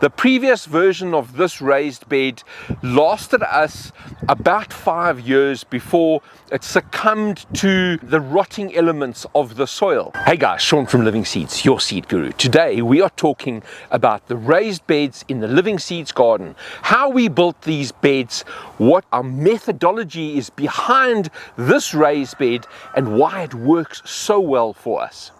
The previous version of this raised bed lasted us about 5 years before it succumbed to the rotting elements of the soil. Hey guys, Sean from Living Seeds, your seed guru. Today we are talking about the raised beds in the Living Seeds garden, how we built these beds, what our methodology is behind this raised bed, and why it works so well for us.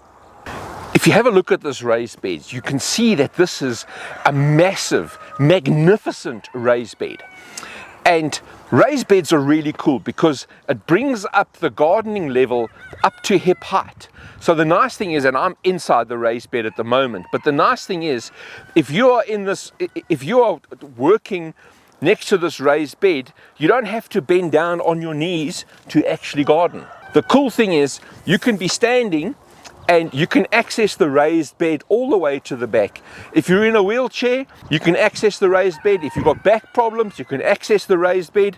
If you have a look at this raised bed, you can see that this is a massive, magnificent raised bed. And raised beds are really cool because it brings up the gardening level up to hip height. So the nice thing is, and I'm inside the raised bed at the moment, but the nice thing is, if you are working next to this raised bed, you don't have to bend down on your knees to actually garden. The cool thing is, you can be standing and you can access the raised bed all the way to the back. If you're in a wheelchair, you can access the raised bed. If you've got back problems, you can access the raised bed.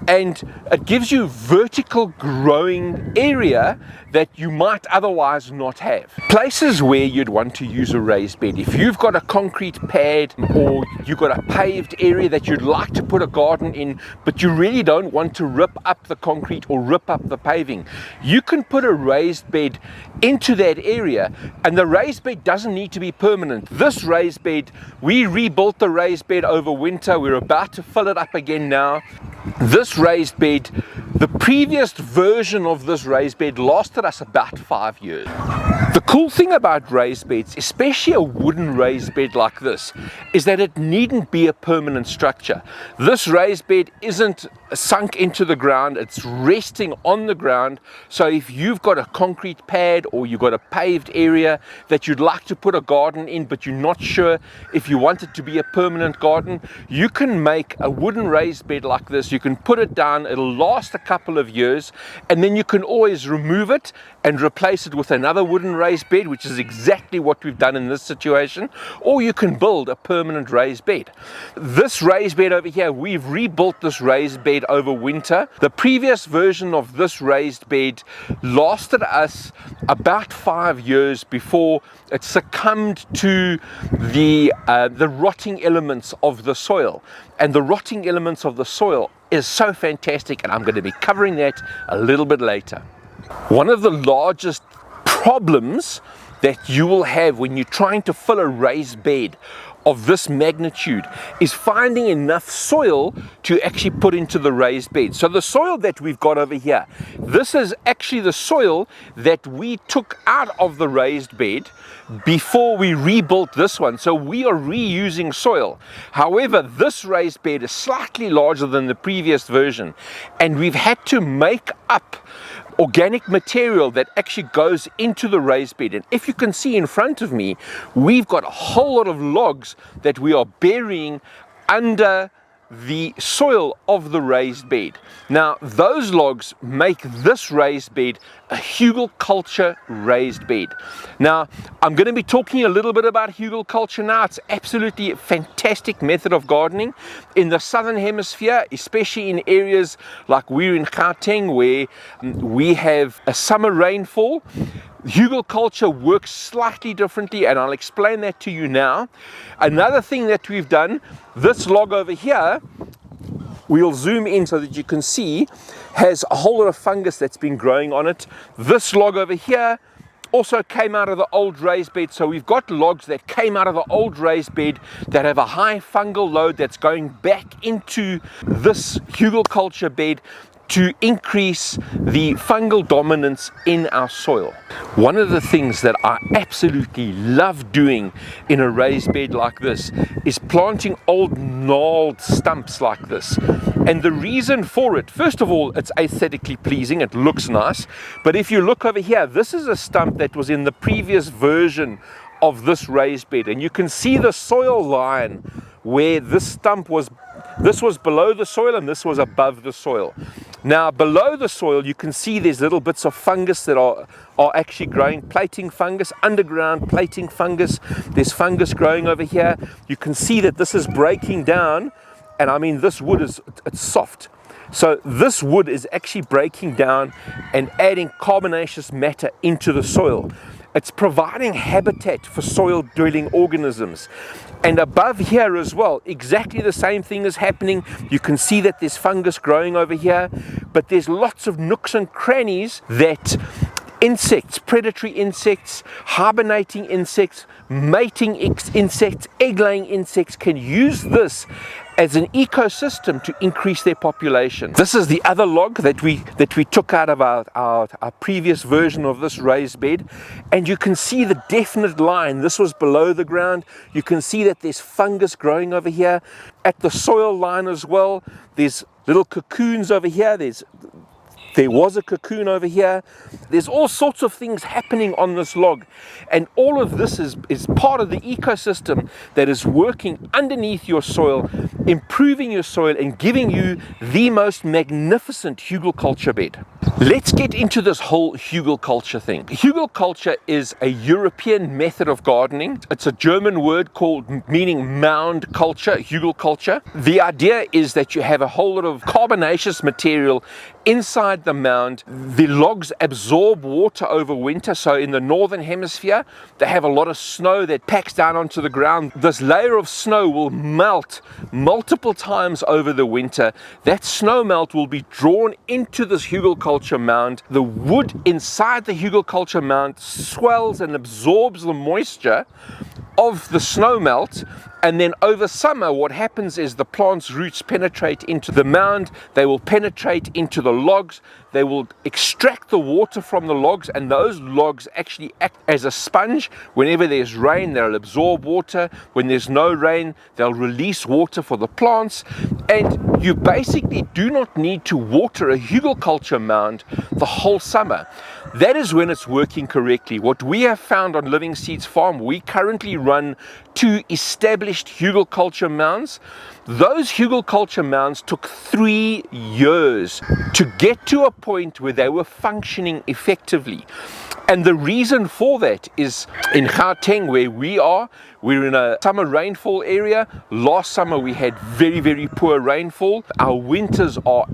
And it gives you vertical growing area that you might otherwise not have. Places where you'd want to use a raised bed. If you've got a concrete pad or you've got a paved area that you'd like to put a garden in, but you really don't want to rip up the concrete or rip up the paving, you can put a raised bed into that area, and the raised bed doesn't need to be permanent. This raised bed, we rebuilt the raised bed over winter. We're about to fill it up again now. This raised bed, the previous version of this raised bed lasted us about 5 years. The cool thing about raised beds, especially a wooden raised bed like this, is that it needn't be a permanent structure. This raised bed isn't sunk into the ground, it's resting on the ground. So if you've got a concrete pad or you've got a paved area that you'd like to put a garden in, but you're not sure if you want it to be a permanent garden, you can make a wooden raised bed like this. You can put it down, it'll last a couple of years, and then you can always remove it and replace it with another wooden raised bed, which is exactly what we've done in this situation, or you can build a permanent raised bed. This raised bed over here, we've rebuilt this raised bed over winter. The previous version of this raised bed lasted us about 5 years before it succumbed to the rotting elements of the soil. And the rotting elements of the soil is so fantastic, and I'm going to be covering that a little bit later. One of the largest problems that you will have when you're trying to fill a raised bed of this magnitude is finding enough soil to actually put into the raised bed. So the soil that we've got over here, this is actually the soil that we took out of the raised bed before we rebuilt this one. So we are reusing soil. However, this raised bed is slightly larger than the previous version, and we've had to make up organic material that actually goes into the raised bed. And if you can see in front of me, we've got a whole lot of logs that we are burying under the soil of the raised bed. Now, those logs make this raised bed a Hugle Culture raised bed. Now, I'm going to be talking a little bit about Hugle Culture now. It's absolutely a fantastic method of gardening in the southern hemisphere, especially in areas like we're in Gauteng, where we have a summer rainfall. Hugle Culture works slightly differently, and I'll explain that to you now. Another thing that we've done, this log over here, we'll zoom in so that you can see, has a whole lot of fungus that's been growing on it. This log over here also came out of the old raised bed. So we've got logs that came out of the old raised bed that have a high fungal load that's going back into this Hugle Culture bed to increase the fungal dominance in our soil. One of the things that I absolutely love doing in a raised bed like this is planting old gnarled stumps like this. And the reason for it, first of all, it's aesthetically pleasing, it looks nice. But if you look over here, this is a stump that was in the previous version of this raised bed, and you can see the soil line where this stump was. This was below the soil and this was above the soil. Now below the soil you can see there's little bits of fungus that are actually growing, plating fungus, underground plating fungus. There's fungus growing over here. You can see that this is breaking down, and I mean this wood it's soft. So this wood is actually breaking down and adding carbonaceous matter into the soil. It's providing habitat for soil-dwelling organisms. And above here as well, exactly the same thing is happening. You can see that there's fungus growing over here, but there's lots of nooks and crannies that insects, predatory insects, hibernating insects, mating insects, egg-laying insects can use this as an ecosystem to increase their population. This is the other log that we took out of our previous version of this raised bed, and you can see the definite line. This was below the ground. You can see that there's fungus growing over here. At the soil line as well, there's little cocoons over here. There was a cocoon over here. There's all sorts of things happening on this log. And all of this is part of the ecosystem that is working underneath your soil, improving your soil and giving you the most magnificent Hugle culture bed. Let's get into this whole Hugle culture thing. Hugle culture is a European method of gardening. It's a German word meaning mound culture, Hugle culture. The idea is that you have a whole lot of carbonaceous material inside the mound. The logs absorb water over winter. So in the northern hemisphere, they have a lot of snow that packs down onto the ground. This layer of snow will melt multiple times over the winter. That snow melt will be drawn into this Hugle culture mound. The wood inside the Hugle culture mound swells and absorbs the moisture of the snow melt, and then over summer what happens is the plant's roots penetrate into the mound. They will penetrate into the logs. They will extract the water from the logs, and those logs actually act as a sponge. Whenever there's rain, they'll absorb water. When there's no rain, they'll release water for the plants. And you basically do not need to water a Hugle culture mound the whole summer. That is when it's working correctly. What we have found on Livingseeds Farm, we currently run 2 established Hugle culture mounds. Those Hugle culture mounds took 3 years to get to a point where they were functioning effectively. And the reason for that is in Gauteng, where we are, we're in a summer rainfall area. Last summer we had very, very poor rainfall. Our winters are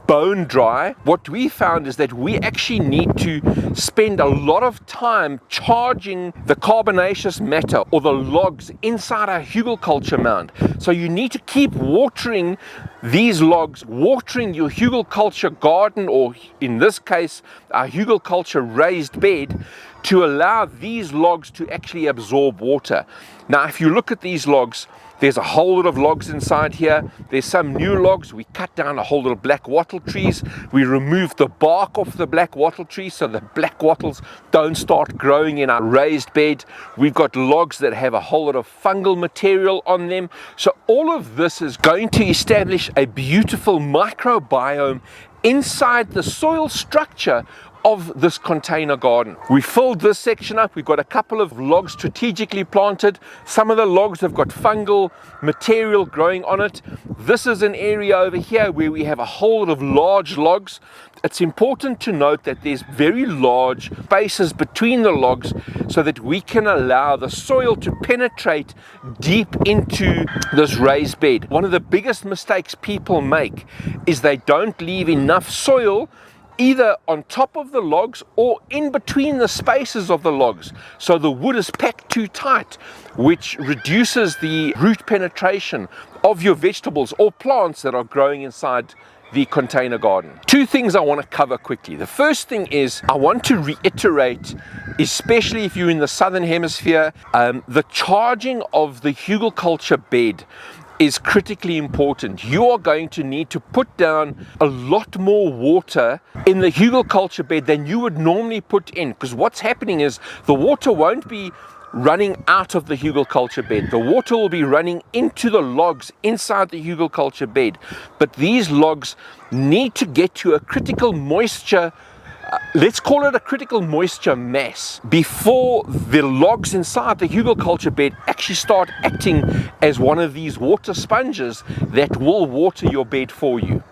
bone dry. What we found is that we actually need to spend a lot of time charging the carbonaceous matter or the logs inside our Hugle culture mound. So you need to keep watering these logs, watering your Hugle culture garden, or in this case our Hugle culture raised bed, to allow these logs to actually absorb water. Now if you look at these logs, there's a whole lot of logs inside here. There's some new logs. We cut down a whole lot of black wattle trees. We removed the bark off the black wattle trees so the black wattles don't start growing in our raised bed. We've got logs that have a whole lot of fungal material on them. So all of this is going to establish a beautiful microbiome inside the soil structure of this container garden. We filled this section up. We've got a couple of logs strategically planted. Some of the logs have got fungal material growing on it. This is an area over here where we have a whole lot of large logs. It's important to note that there's very large spaces between the logs so that we can allow the soil to penetrate deep into this raised bed. One of the biggest mistakes people make is they don't leave enough soil either on top of the logs or in between the spaces of the logs. So the wood is packed too tight, which reduces the root penetration of your vegetables or plants that are growing inside the container garden. 2 things I want to cover quickly. The first thing is I want to reiterate, especially if you're in the southern hemisphere, the charging of the Hugle culture bed is critically important. You are going to need to put down a lot more water in the Hugle culture bed than you would normally put in, because what's happening is the water won't be running out of the Hugle culture bed. The water will be running into the logs inside the Hugle culture bed. But these logs need to get to a critical moisture, let's call it a critical moisture mass, before the logs inside the Hugle culture bed actually start acting as one of these water sponges that will water your bed for you.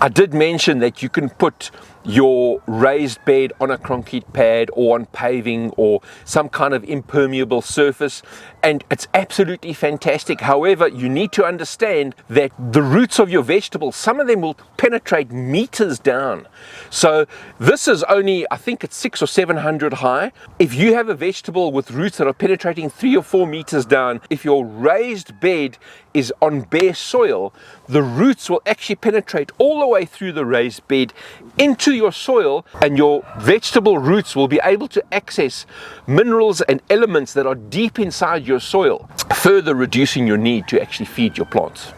I did mention that you can put your raised bed on a concrete pad or on paving or some kind of impermeable surface, and it's absolutely fantastic. However, you need to understand that the roots of your vegetables, some of them will penetrate meters down. So this is only, I think it's 600 or 700 high. If you have a vegetable with roots that are penetrating 3 or 4 meters down, if your raised bed is on bare soil, the roots will actually penetrate all the way through the raised bed into your soil, and your vegetable roots will be able to access minerals and elements that are deep inside your soil, further reducing your need to actually feed your plants.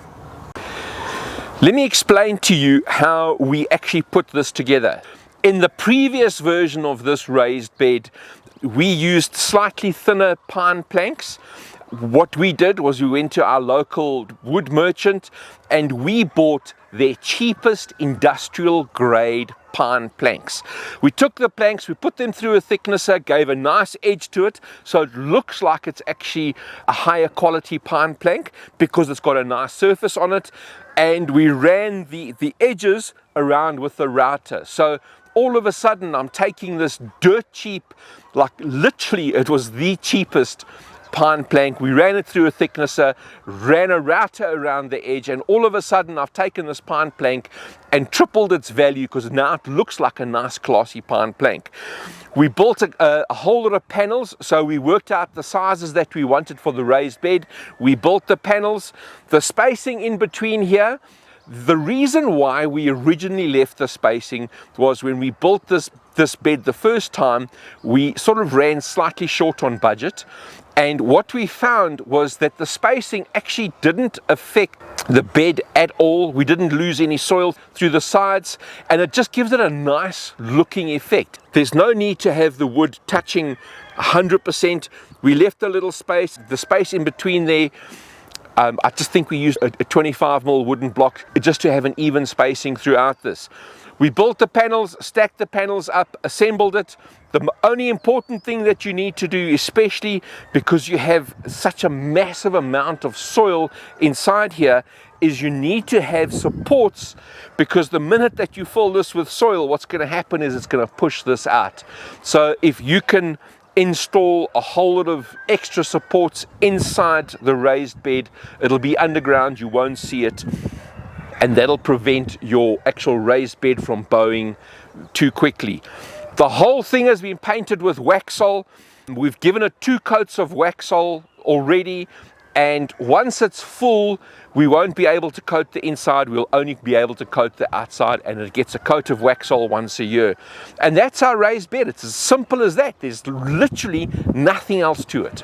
Let me explain to you how we actually put this together. In the previous version of this raised bed, we used slightly thinner pine planks. What we did was we went to our local wood merchant and we bought their cheapest industrial grade pine planks. We took the planks, we put them through a thicknesser, gave a nice edge to it, so it looks like it's actually a higher quality pine plank because it's got a nice surface on it, and we ran the edges around with the router. So all of a sudden I'm taking this dirt cheap, like literally it was the cheapest pine plank, we ran it through a thicknesser, ran a router around the edge, and all of a sudden I've taken this pine plank and tripled its value because now it looks like a nice classy pine plank. We built a whole lot of panels, so we worked out the sizes that we wanted for the raised bed. We built the panels, the spacing in between here. The reason why we originally left the spacing was when we built this bed the first time, we sort of ran slightly short on budget. And what we found was that the spacing actually didn't affect the bed at all. We didn't lose any soil through the sides, and it just gives it a nice looking effect. There's no need to have the wood touching 100%. We left a little space, the space in between there. I just think we used a 25mm wooden block just to have an even spacing throughout this. We built the panels, stacked the panels up, assembled it. The only important thing that you need to do, especially because you have such a massive amount of soil inside here, is you need to have supports, because the minute that you fill this with soil, what's going to happen is it's going to push this out. So if you can install a whole lot of extra supports inside the raised bed, it'll be underground, you won't see it, and that'll prevent your actual raised bed from bowing too quickly. The whole thing has been painted with Waxol. We've given it 2 coats of Waxol already, and once it's full, we won't be able to coat the inside, we'll only be able to coat the outside, and it gets a coat of Waxol once a year. And that's our raised bed. It's as simple as that. There's literally nothing else to it.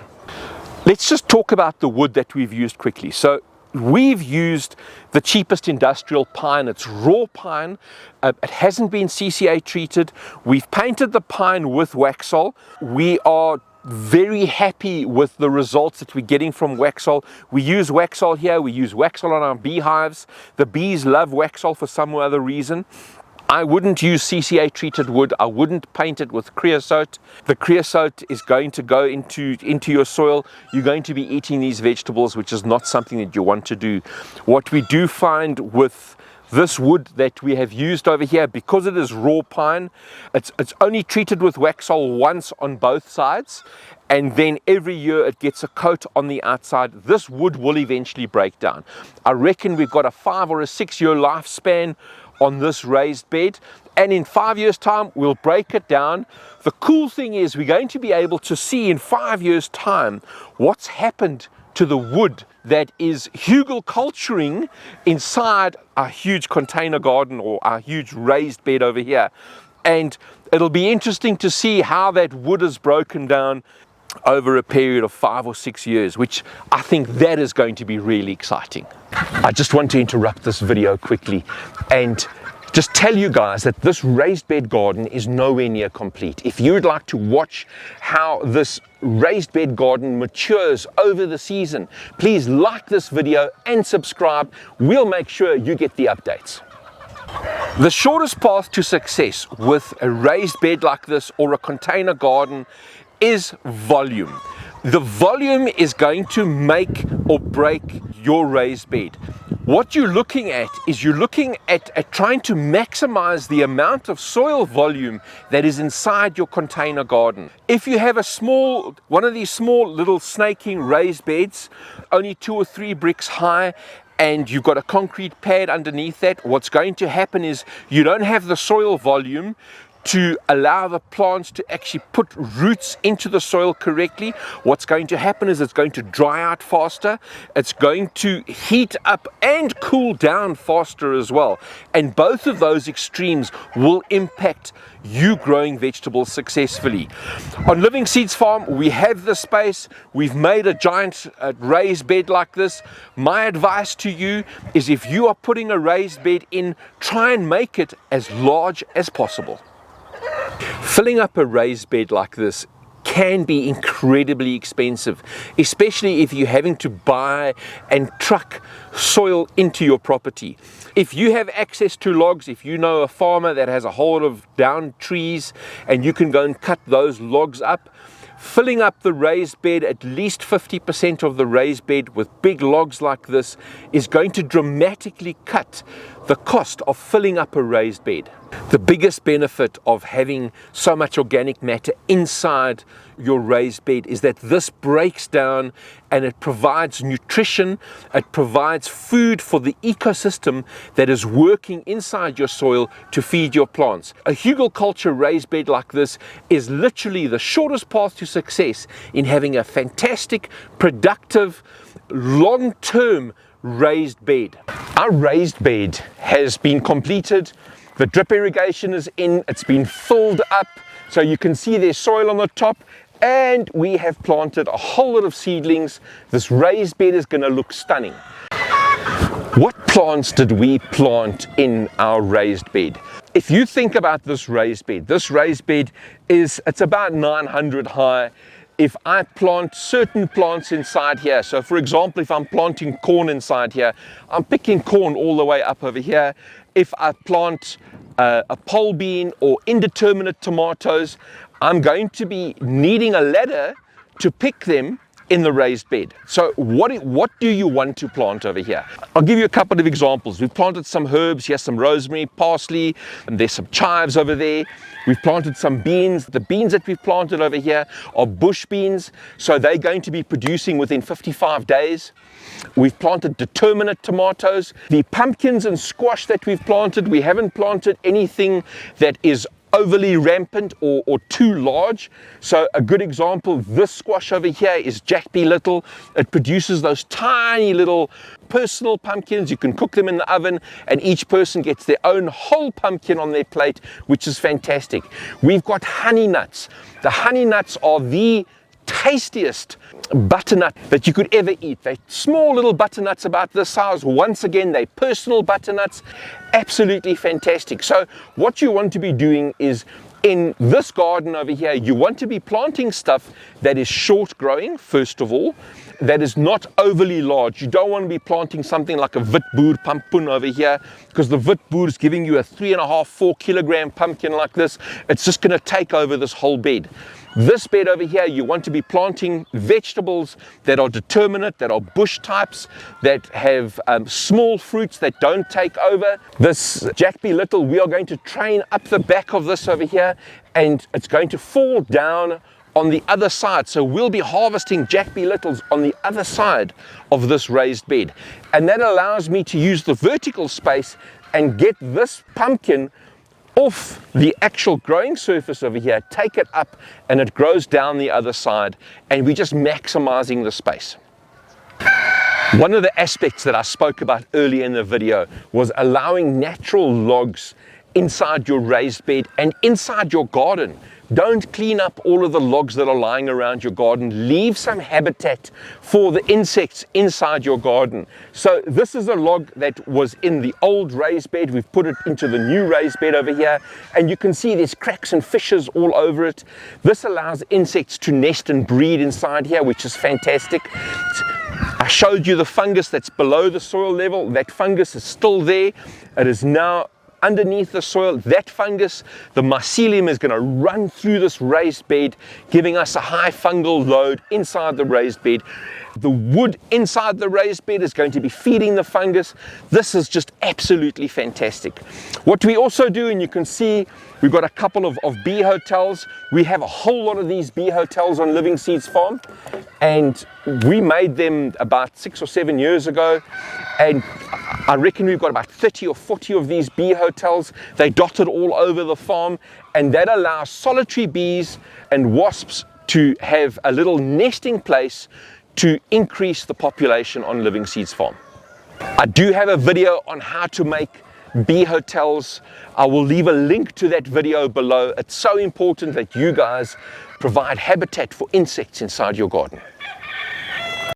Let's just talk about the wood that we've used quickly. So we've used the cheapest industrial pine. It's raw pine. It hasn't been CCA treated. We've painted the pine with Waxol. We are very happy with the results that we're getting from Waxol. We use Waxol here. We use Waxol on our beehives. The bees love Waxol for some other reason. I wouldn't use CCA treated wood. I wouldn't paint it with creosote. The creosote is going to go into your soil. You're going to be eating these vegetables, which is not something that you want to do. What we do find with this wood that we have used over here, because it is raw pine, it's only treated with Waxol once on both sides, and then every year it gets a coat on the outside. This wood will eventually break down. I reckon we've got a 5 or a 6 year lifespan on this raised bed, and in 5 years time we'll break it down. The cool thing is we're going to be able to see in 5 years time what's happened to the wood that is Hugle culturing inside our huge container garden or our huge raised bed over here. And it'll be interesting to see how that wood is broken down over a period of 5 or 6 years, which I think that is going to be really exciting. I just want to interrupt this video quickly and just tell you guys that this raised bed garden is nowhere near complete. If you would like to watch how this raised bed garden matures over the season, please like this video and subscribe. We'll make sure you get the updates. The shortest path to success with a raised bed like this or a container garden is volume. The volume is going to make or break your raised bed. what you're looking at is you're looking at trying to maximize the amount of soil volume that is inside your container garden. If you have one of these small little snaking raised beds, only 2 or 3 bricks high, and you've got a concrete pad underneath that, what's going to happen is you don't have the soil volume to allow the plants to actually put roots into the soil correctly. What's going to happen is it's going to dry out faster, it's going to heat up and cool down faster as well. And both of those extremes will impact you growing vegetables successfully. On Livingseeds Farm, we have the space. We've made a giant raised bed like this. My advice to you is, if you are putting a raised bed in, try and make it as large as possible. Filling up a raised bed like this can be incredibly expensive, especially if you're having to buy and truck soil into your property. If you have access to logs, if you know a farmer that has a whole lot of down trees and you can go and cut those logs up, filling up the raised bed, at least 50% of the raised bed with big logs like this, is going to dramatically cut the cost of filling up a raised bed. The biggest benefit of having so much organic matter inside your raised bed is that this breaks down and it provides nutrition, it provides food for the ecosystem that is working inside your soil to feed your plants. A Hugle Culture raised bed like this is literally the shortest path to success in having a fantastic, productive, long-term raised bed. Our raised bed has been completed. The drip irrigation is in, it's been filled up, so you can see there's soil on the top, and we have planted a whole lot of seedlings. This raised bed is going to look stunning. What plants did we plant in our raised bed? If you think about this raised bed it's about 900 high. If I plant certain plants inside here, so for example, if I'm planting corn inside here, I'm picking corn all the way up over here. If I plant a pole bean or indeterminate tomatoes, I'm going to be needing a ladder to pick them in the raised bed. So what do you want to plant over here? I'll give you a couple of examples. We've planted some herbs. Here's some rosemary, parsley, and there's some chives over there. We've planted some beans. The beans that we've planted over here are bush beans, so they're going to be producing within 55 days. We've planted determinate tomatoes. The pumpkins and squash that we've planted, we haven't planted anything that is overly rampant or too large. So a good example, this squash over here is Jack Be Little. It produces those tiny little personal pumpkins. You can cook them in the oven and each person gets their own whole pumpkin on their plate, which is fantastic. We've got honey nuts. The honey nuts are the tastiest butternut that you could ever eat. They're small little butternuts about this size. Once again, they're personal butternuts. Absolutely fantastic. So what you want to be doing is, in this garden over here, you want to be planting stuff that is short growing, first of all, that is not overly large. You don't want to be planting something like a witboer pumpkin over here, because the witboer is giving you a 3.5–4 kilogram pumpkin like this. It's just going to take over this whole bed. This bed over here, you want to be planting vegetables that are determinate, that are bush types, that have small fruits that don't take over. This Jack Be Little, we are going to train up the back of this over here, and it's going to fall down on the other side. So we'll be harvesting Jack Be Littles on the other side of this raised bed. And that allows me to use the vertical space and get this pumpkin off the actual growing surface over here, take it up, and it grows down the other side, and we're just maximizing the space. One of the aspects that I spoke about earlier in the video was allowing natural logs inside your raised bed and inside your garden. Don't clean up all of the logs that are lying around your garden. Leave some habitat for the insects inside your garden. So this is a log that was in the old raised bed. We've put it into the new raised bed over here, and you can see there's cracks and fissures all over it. This allows insects to nest and breed inside here, which is fantastic. I showed you the fungus that's below the soil level. That fungus is still there. It is now underneath the soil. That fungus, the mycelium, is going to run through this raised bed, giving us a high fungal load inside the raised bed. The wood inside the raised bed is going to be feeding the fungus. This is just absolutely fantastic. What we also do, and you can see we've got a couple of bee hotels. We have a whole lot of these bee hotels on Livingseeds Farm, and we made them about 6 or 7 years ago, and I reckon we've got about 30 or 40 of these bee hotels. They're dotted all over the farm, and that allows solitary bees and wasps to have a little nesting place to increase the population on Livingseeds Farm. I do have a video on how to make bee hotels. I will leave a link to that video below. It's so important that you guys provide habitat for insects inside your garden.